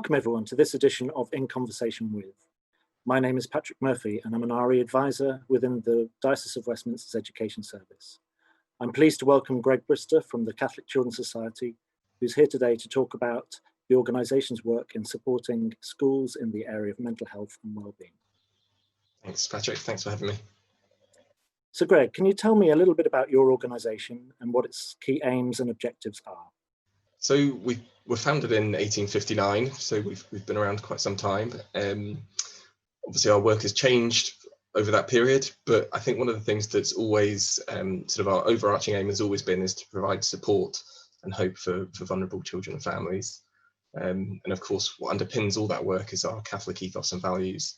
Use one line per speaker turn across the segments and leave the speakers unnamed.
Welcome everyone to this edition of In Conversation With. My name is Patrick Murphy and I'm an RE advisor within the Diocese of Westminster's Education Service. I'm pleased to welcome Greg Brister from the Catholic Children's Society, who's here today to talk about the organisation's work in supporting schools in the area of mental health and wellbeing.
Thanks, Patrick. Thanks for having me.
So Greg, can you tell me a little bit about your organisation and what its key aims and objectives are?
So we were founded in 1859, so we've been around quite some time. Obviously our work has changed over that period, but I think one of the things that's always sort of our overarching aim has always been is to provide support and hope for vulnerable children and families. And of course, what underpins all that work is our Catholic ethos and values.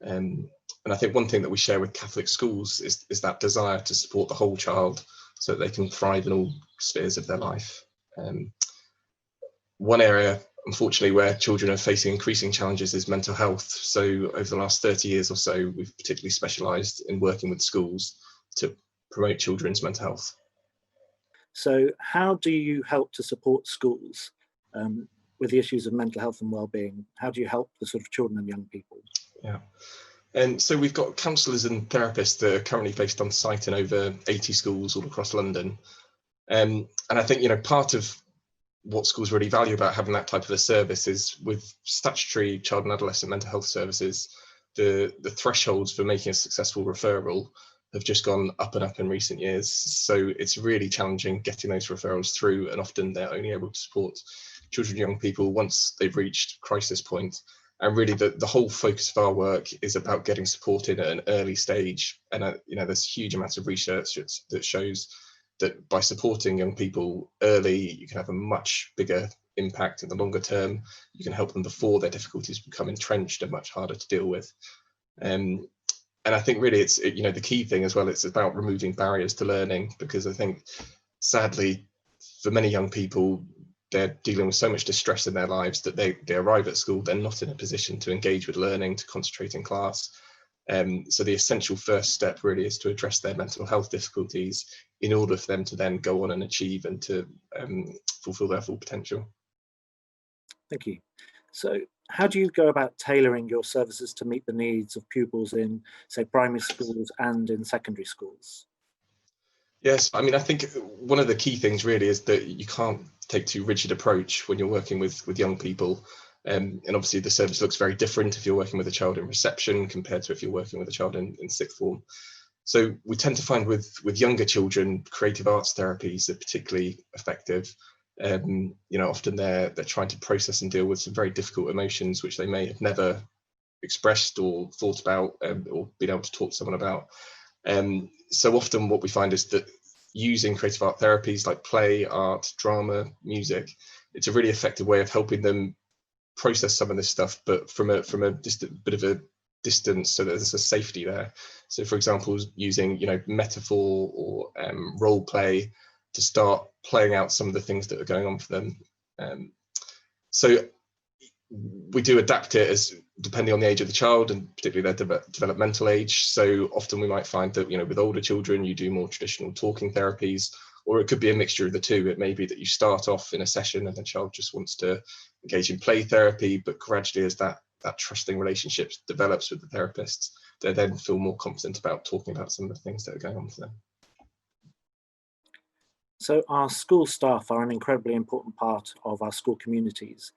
And I think one thing that we share with Catholic schools is that desire to support the whole child so that they can thrive in all spheres of their life. One area, unfortunately, where children are facing increasing challenges is mental health. So over the last 30 years or so, we've particularly specialised in working with schools to promote children's mental health.
So how do you help to support schools with the issues of mental health and wellbeing? How do you help the sort of children and young people?
Yeah. And so we've got counsellors and therapists that are currently based on site in over 80 schools all across London. And I think, part of what schools really value about having that type of a service is with statutory child and adolescent mental health services, the thresholds for making a successful referral have just gone up and up in recent years. So it's really challenging getting those referrals through, and often they're only able to support children and young people once they've reached crisis point. And really the whole focus of our work is about getting supported at an early stage. And there's huge amounts of research that shows that by supporting young people early, you can have a much bigger impact in the longer term. You can help them before their difficulties become entrenched and much harder to deal with. And I think really the key thing as well, it's about removing barriers to learning, because I think sadly for many young people, they're dealing with so much distress in their lives that they arrive at school, they're not in a position to engage with learning, to concentrate in class. So the essential first step really is to address their mental health difficulties in order for them to then go on and achieve and to fulfill their full potential.
Thank you. So how do you go about tailoring your services to meet the needs of pupils in, say, primary schools and in secondary schools?
Yes, I think one of the key things really is that you can't take too rigid approach when you're working with young people. And obviously the service looks very different if you're working with a child in reception compared to if you're working with a child in sixth form. So we tend to find with younger children, creative arts therapies are particularly effective. Often they're trying to process and deal with some very difficult emotions which they may have never expressed or thought about or been able to talk to someone about. So often what we find is that using creative art therapies like play, art, drama, music, it's a really effective way of helping them process some of this stuff, but from a distant bit of a distance, so that there's a safety there. So for example, using metaphor or role play to start playing out some of the things that are going on for them. So we do adapt it as depending on the age of the child and particularly their developmental age. So often we might find that with older children you do more traditional talking therapies, or it could be a mixture of the two. It may be that you start off in a session and the child just wants to engage in play therapy, but gradually as that trusting relationship develops with the therapists, they then feel more confident about talking about some of the things that are going on for them.
So our school staff are an incredibly important part of our school communities,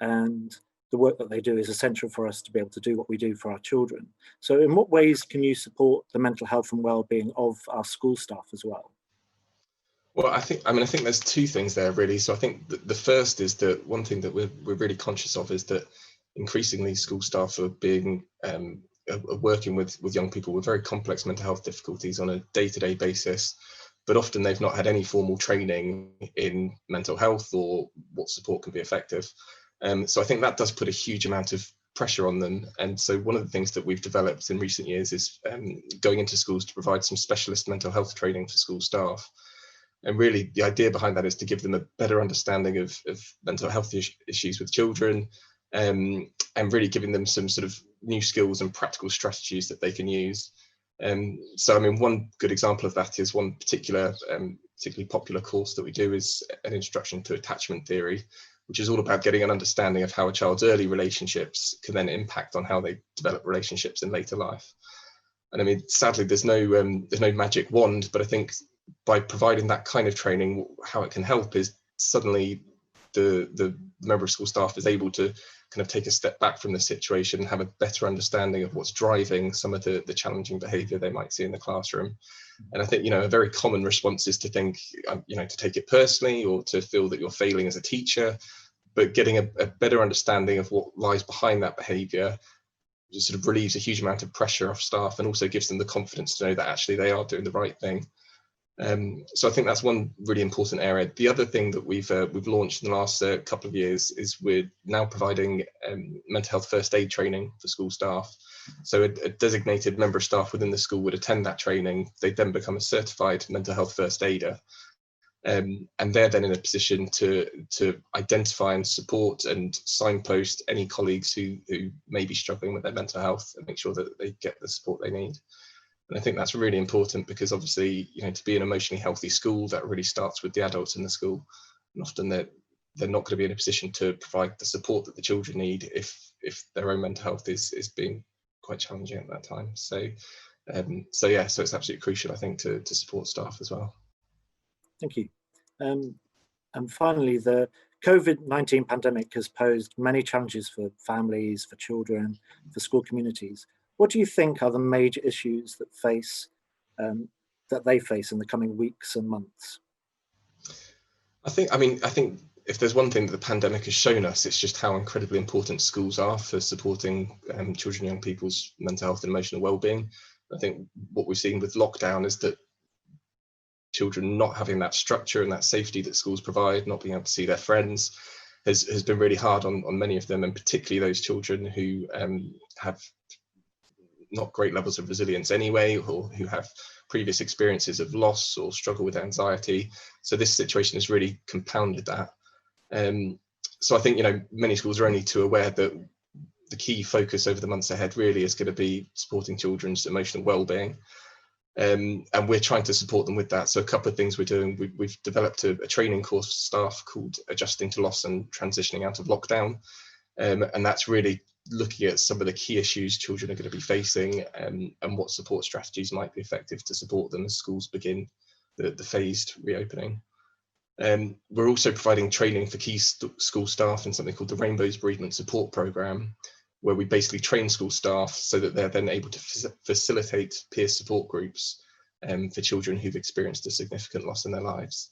and the work that they do is essential for us to be able to do what we do for our children. So in what ways can you support the mental health and well-being of our school staff as well?
Well, I think there's two things there really. So I think the first is that one thing that we're really conscious of is that increasingly school staff are being are working with young people with very complex mental health difficulties on a day-to-day basis, but often they've not had any formal training in mental health or what support can be effective. So I think that does put a huge amount of pressure on them. And so one of the things that we've developed in recent years is going into schools to provide some specialist mental health training for school staff. And really the idea behind that is to give them a better understanding of mental health issues with children, and really giving them some sort of new skills and practical strategies that they can use. So one good example of that is one particularly popular course that we do is an introduction to attachment theory, which is all about getting an understanding of how a child's early relationships can then impact on how they develop relationships in later life. And I mean, sadly, there's no magic wand, but I think by providing that kind of training, how it can help is suddenly the member of school staff is able to kind of take a step back from the situation and have a better understanding of what's driving some of the challenging behaviour they might see in the classroom. And I think, a very common response is to think, to take it personally or to feel that you're failing as a teacher, but getting a better understanding of what lies behind that behaviour just sort of relieves a huge amount of pressure off staff and also gives them the confidence to know that actually they are doing the right thing. So I think that's one really important area. The other thing that we've launched in the last couple of years is we're now providing mental health first aid training for school staff. So a designated member of staff within the school would attend that training. They then become a certified mental health first aider. And they're then in a position to identify and support and signpost any colleagues who may be struggling with their mental health and make sure that they get the support they need. And I think that's really important because obviously, to be an emotionally healthy school, that really starts with the adults in the school. And often they're not going to be in a position to provide the support that the children need if their own mental health is being quite challenging at that time. So it's absolutely crucial, I think, to support staff as well.
Thank you. And finally, the COVID-19 pandemic has posed many challenges for families, for children, for school communities. What do you think are the major issues that they face in the coming weeks and months?
I think if there's one thing that the pandemic has shown us, it's just how incredibly important schools are for supporting children and young people's mental health and emotional well-being. I think what we've seen with lockdown is that children not having that structure and that safety that schools provide, not being able to see their friends, has been really hard on many of them, and particularly those children who have not great levels of resilience anyway, or who have previous experiences of loss or struggle with anxiety. So this situation has really compounded that. So I think, many schools are only too aware that the key focus over the months ahead really is going to be supporting children's emotional well-being. And we're trying to support them with that. So a couple of things we're doing, we've developed a training course for staff called Adjusting to Loss and Transitioning Out of Lockdown. And that's really looking at some of the key issues children are going to be facing and what support strategies might be effective to support them as schools begin the phased reopening. We're also providing training for key school staff in something called the Rainbows Bereavement Support Programme, where we basically train school staff so that they're then able to facilitate peer support groups for children who've experienced a significant loss in their lives.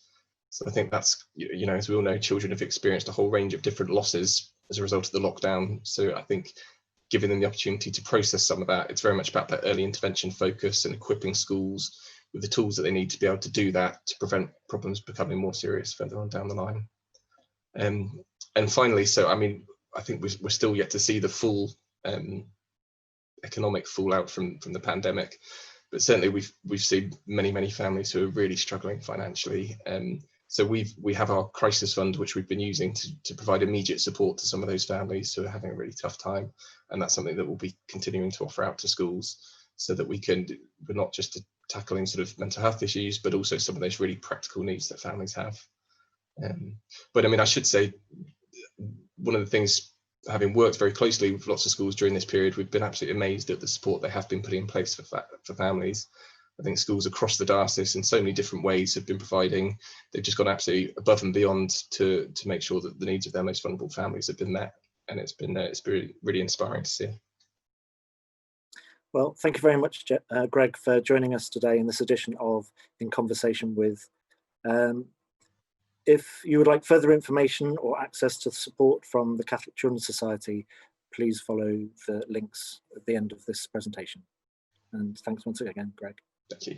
So I think that's, as we all know, children have experienced a whole range of different losses as a result of the lockdown. So I think giving them the opportunity to process some of that, it's very much about that early intervention focus and equipping schools with the tools that they need to be able to do that to prevent problems becoming more serious further on down the line. And finally, I think we're still yet to see the full economic fallout from the pandemic, but certainly we've seen many families who are really struggling financially. So we have our crisis fund, which we've been using to provide immediate support to some of those families who are having a really tough time, and that's something that we'll be continuing to offer out to schools so that we're not just tackling sort of mental health issues, but also some of those really practical needs that families have. But I should say, one of the things, having worked very closely with lots of schools during this period, we've been absolutely amazed at the support they have been putting in place for families. I think schools across the diocese in so many different ways have been providing, they've just gone absolutely above and beyond to make sure that the needs of their most vulnerable families have been met. And it's been really inspiring to see.
Well, thank you very much, Greg, for joining us today in this edition of In Conversation With. If you would like further information or access to support from the Catholic Children's Society, please follow the links at the end of this presentation. And thanks once again, Greg.
Thank you.